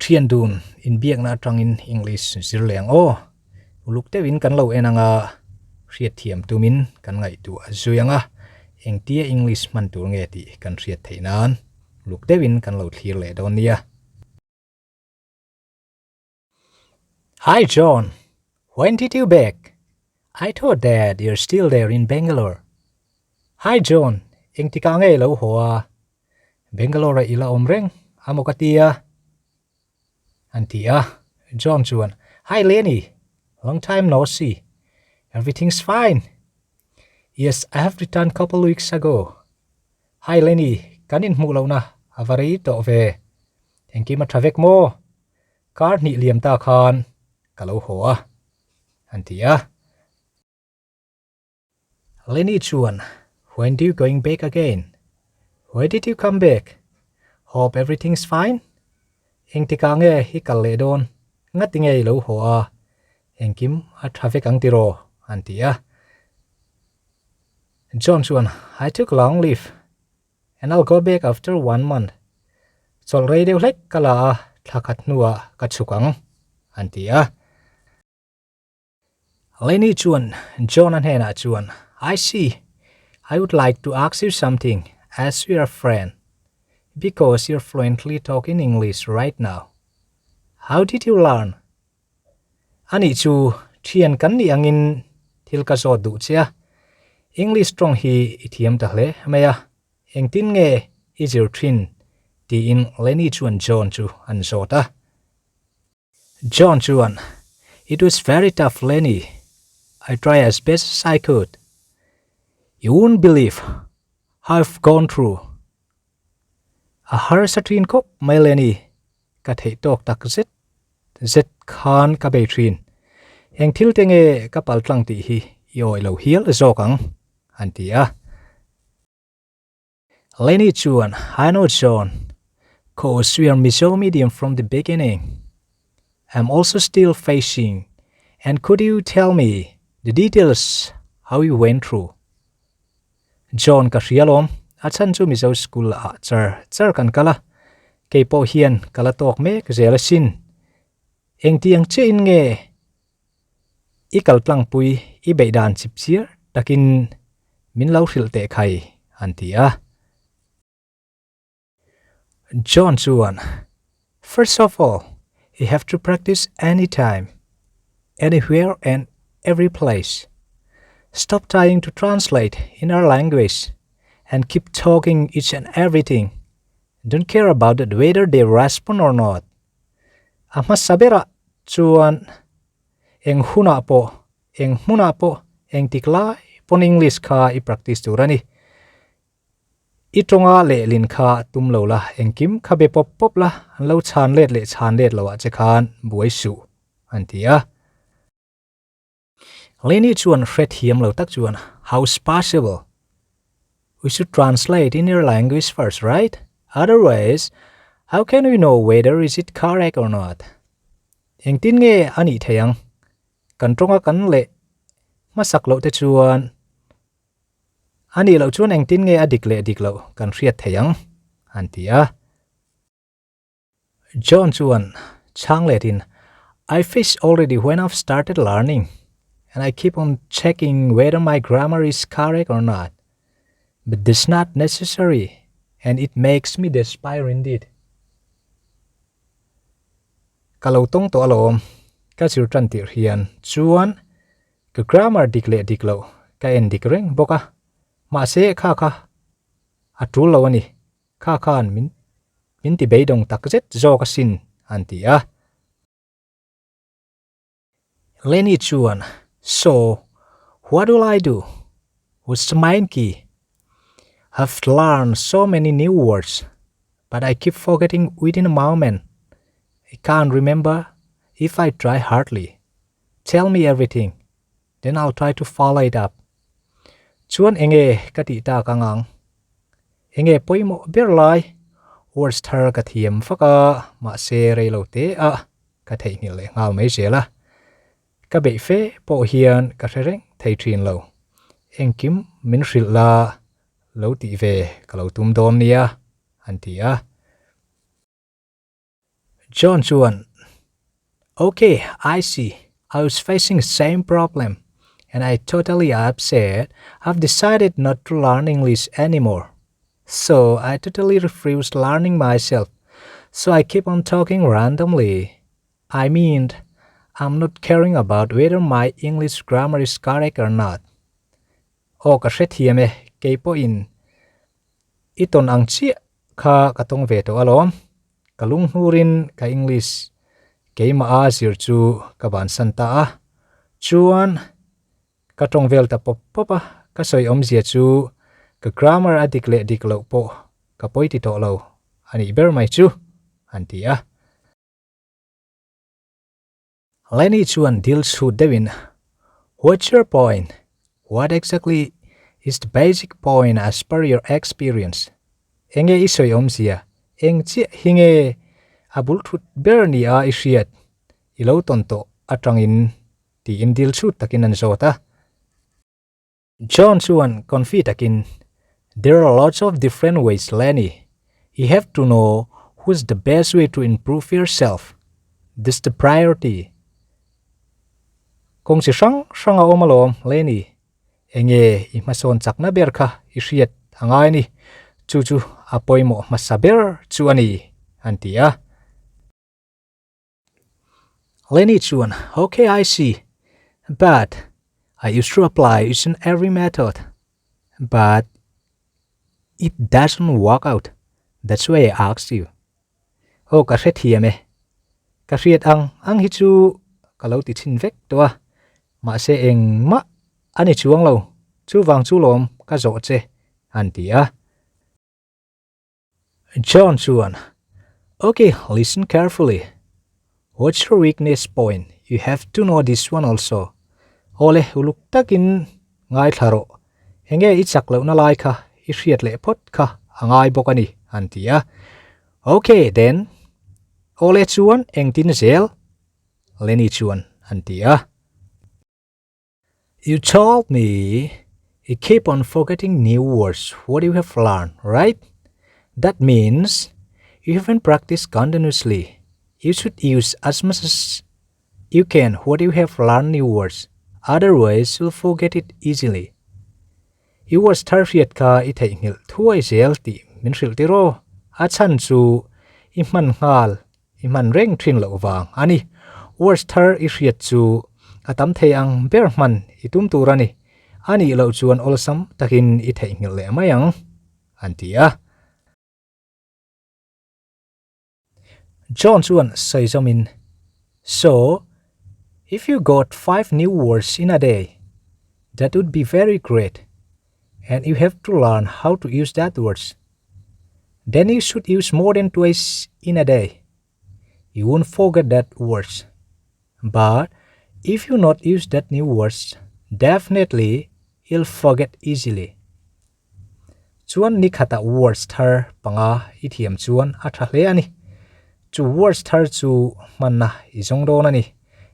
thian dun in biak na tang in English zirleng o uluk te win kan lo enanga riat thiam tumin kan ngai tu azuyanga engtia English man tur nge ti kan riat theinan luk te win kan lo thlir le don nia. Hi John, when did you back? I thought that you're still there in Bangalore. Hi John, eng ti ka nge lo hoa Bangalore ila omreng amokatia. Antia, John chuan. Hi Lenny, long time no see. Everything's fine. Yes, I have returned couple weeks ago. Hi Lenny, kanin mulo na avari to ve. Engki ma travek mo. Kar ni liam ta khan. Kalau hoa. Antia. Lenny chuan, when do you going back again? Why did you come back? Hope everything's fine. Eng tika nge hi kalle don. Ngati nge lo hoa. Engkim a traffic ang tiro. Antia. John chuan, I took long leave. And I'll go back after 1 month. Sol rei deu lek kala thakat nuwa katsukang. Antia. Lenny chuan, John and Hannah chuan. I see. I would like to ask you something as we are friends. Because you're fluently talking English right now. How did you learn? Ani chu thian kan ni angin thil ka zo du chia. English strong hi thiam ta hle maya. Eng tin nge easier thin ti in Lenny chuan John chu an zota. John chuan, it was very tough Lenny. I tried as best as I could. You won't believe how I've gone through. A har sa trin kop mai Lenny ka thei tok tak zet khan ka be trin. Eng thil te nge ka pal tlang ti hi yoi lo hial zokang. Antia. Lenny chuan, I know John, cause we are Mizo medium from the beginning. I'm also still facing, and could you tell me the details how you went through? John ka rialom, achan chu Mizo school a char kan kala, kei po hian kala tok me ka zela sin. Eng tiang che in nge, ikal tlang pui I beidan chip chiar, takin min lau ril te khai. Antia. John chuan, first of all, you have to practice anytime, anywhere and every place. Stop trying to translate in our language and keep talking each and everything. Don't care about it whether they respond or not. Ama sabera chuan eng huna po, eng muna po, eng tiklai pon English ka I practice turani. Itonga le lin kha tum lo la engkim kha be pop la lo chan let lo a che khan buai su. Antia. Lenny chuan fret hiam lo tak chuan, how's possible? We should translate in your language first, right? Otherwise, how can we know whether is it correct or not? Eng tin nge ani theyang kan tonga kan le masak lo te chuan ani lo chuan eng tin nge adik lo kan riat theyang. Antia. John chuan chang le tin, I fish already when I've started learning, and I keep on checking whether my grammar is correct or not. But that's not necessary, and it makes me despair indeed. Kalau tong to alom, ka sir tran tir hian chuan ka grammar dik lo ka en dik reng boka. Ma se kha atul lo ani kha khan min ti beidong tak zet zo ka sin. Antia. Lenny chuan, so what will I do? What's the main key? I've learned so many new words, but I keep forgetting within a moment. I can't remember if I try hardly. Tell me everything, then I'll try to follow it up. Chuan enge katita kangang. Enge poimo bir lai. Words thar ka thiam faka ma se rei lo te a ka thei ni le ngal mai je la. Ka be fe po hian ka reng thei trin lo. Engkim min ril la lo ti ve ka lo tum don nia. Antia. John chuan. Okay, I see. I was facing the same problem, and I totally upset. I've decided not to learn English anymore. So I totally refused learning myself. So I keep on talking randomly. I mean, I'm not caring about whether my English grammar is correct or not. O ka hre thiam e ke po in iton ang chi kha katong ve to alom kalung hurin ka English ke ma a sir chu ka ban san ta a chuan katong vel ta pop popa ka soi om zia chu ka grammar adik le dik lo po ka poi ti to lo ani ber mai chu antia Lenny chuan deals who Devin. What's your point? What exactly is the basic point as per your experience? Enge isoy omsia. Eng chi hinge abul thut berni a ishiat. Ilo tonto atrangin ti indil shoot takin an zota. John chuan konfi takin. There are lots of different ways, Lenny. You have to know who's the best way to improve yourself. This the priority. Kung si sang a omalom, Lenny. Enge imason chak na berka ishiat angay ni. Chuchu apoy mo masaber chuani antia. Lenny chuan, okay, I see. But I used to apply each and every method. But it doesn't work out. That's why I asked you. Oh, ka hre thiam e. Ka hriat ang hi chu kalau ti chin vek toa. Ma se eng ma ani chuang lo. Chu wang chu lom ka zo che antia. John chuan, okay, listen carefully. What's your weakness point? You have to know this one also. Ole uluk takin ngai tharo. Henge ichak lo na lai ka ishiat le pot ka angai bokani antia. Okay then. Ole chuan eng tin zel. Lenny chuan antia. You told me you keep on forgetting new words what you have learned, right? That means you haven't practiced continuously. You should use as much as you can what you have learned new words. Otherwise, you'll forget it easily. You was tarfiat ka itay ngil tuay zel ti minsil tiro. At san su iman ngal, iman reng trin lo vang. Ani, was tar ishiat su atam thay ang berman itum turani. Ani lo chuan awlsam takin itay ngil le mayang. Antia. John chuan say zomin. So, if you got 5 new words in a day, that would be very great. And you have to learn how to use that words. Then you should use more than twice in a day. You won't forget that words. But if you not use that new words, definitely you'll forget easily. Chuan ni khata words thar panga ithiam chuan athahle ani. Chu words thar chu manna izong do na ni.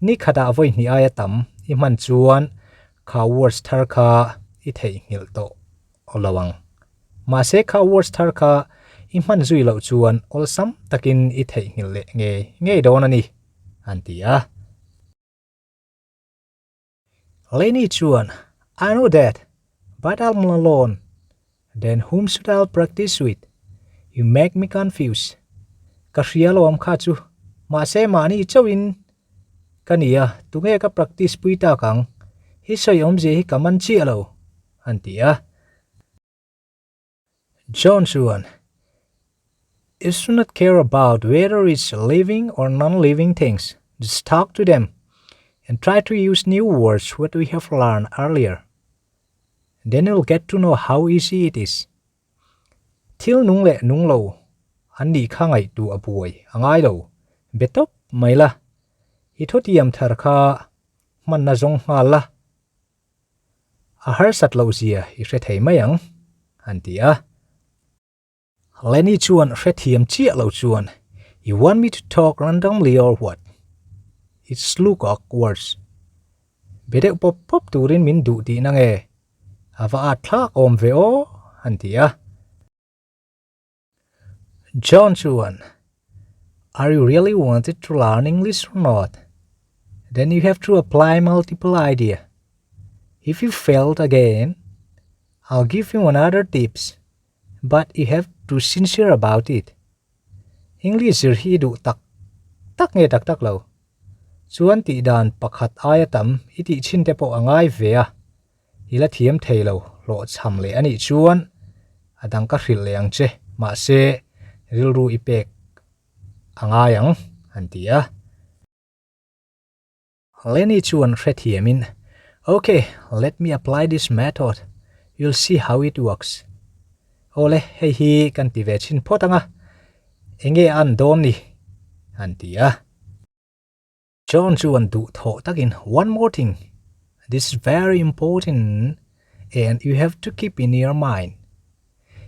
Ni khata voi ni aya tam iman chuan kha words thar kha ithei ngil to olawang. Ma se kha words thar kha iman zui lo chuan awlsam takin ithei ngil le nge do na ni. Antia. Lenny chuan, I know that, but I'm alone. Then whom should I practice with? You make me confused. Kashialo am khachu. Ma se mani chawin. Kania tunge ka practice puita kang. Hisoy omje hi kamanchi alo. Antia. John chuan, you should not care about whether it's living or non-living things. Just talk to them. And try to use new words what we have learned earlier. Then you'll get to know how easy it is. Til nung le nung lo. Andi khangai tu abuai angai lo. Betop maila. Itotiam tharka man na zong ngala. Ahar sat lo zia isrethay mayang. Antia. Lenny chuan rethiam chia lo chuan. You want me to talk randomly or what? It's look awkward. Bede pop turin min du di nang e. Ava atlak om veo. Antia. John chuan. Are you really wanted to learn English or not? Then you have to apply multiple ideas. If you failed again, I'll give you another tips, but you have to sincere about it. English hi du tak nge tak lo. Chuan ti dan pakhat ayatam iti chin te po angai ve a. Ila thiam thei lo lo cham le ani chuan adang ka hril leang che ma se rilru ipek angayang antia. Leni chuan hre thiamin. Okay, let me apply this method. You'll see how it works. Ole hei hi kan ti ve chin potanga. Enge an don ni antia. John chuan du tho takin one more thing. This is very important and you have to keep in your mind.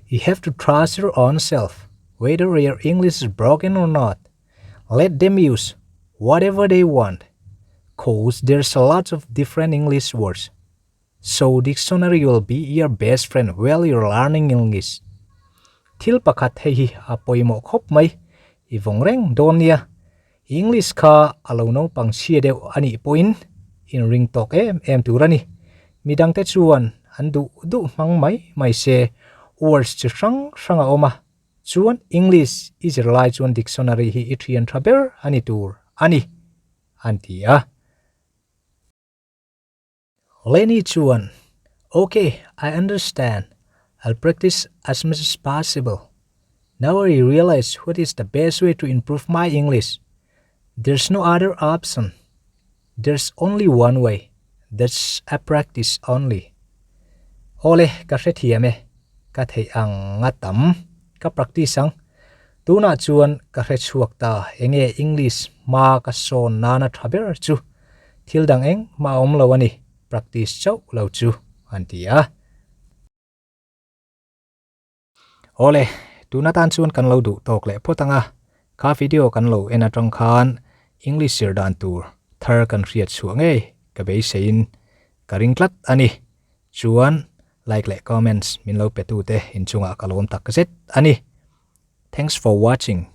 You have to trust your own self, whether your English is broken or not. Let them use whatever they want, cause there's a lot of different English words. So dictionary will be your best friend while you're learning English. Thil pakhat hei apoimo khop mai ivong reng donia. English ka alono pang chia deu ani point in ring talk em turani. Midang te chuan andu du mang mai se words chi sang a oma. Chuan English is rely chuan dictionary hi itrian traber ani tur ani antia. Leni chuan. Okay, I understand. I'll practice as much as possible. Now I realize what is the best way to improve my English. There's no other option. There's only one way. That's a practice only. Ole ka hre thiame ka thei ang ngatam ka practice ang tuna chuan ka hre chuak ta enge English ma ka son nana thaber chu thildang eng ma om lo ani practice chau lo chu antia. Ole tuna tan chuan kan lo du tok le potanga ka video kan lo ena tong khan English sir dan tur thar kan riat chuang ka be sein ka ringtlat ani chuan like le comments min lo petu te in chunga kalom tak ka set ani. Thanks for watching.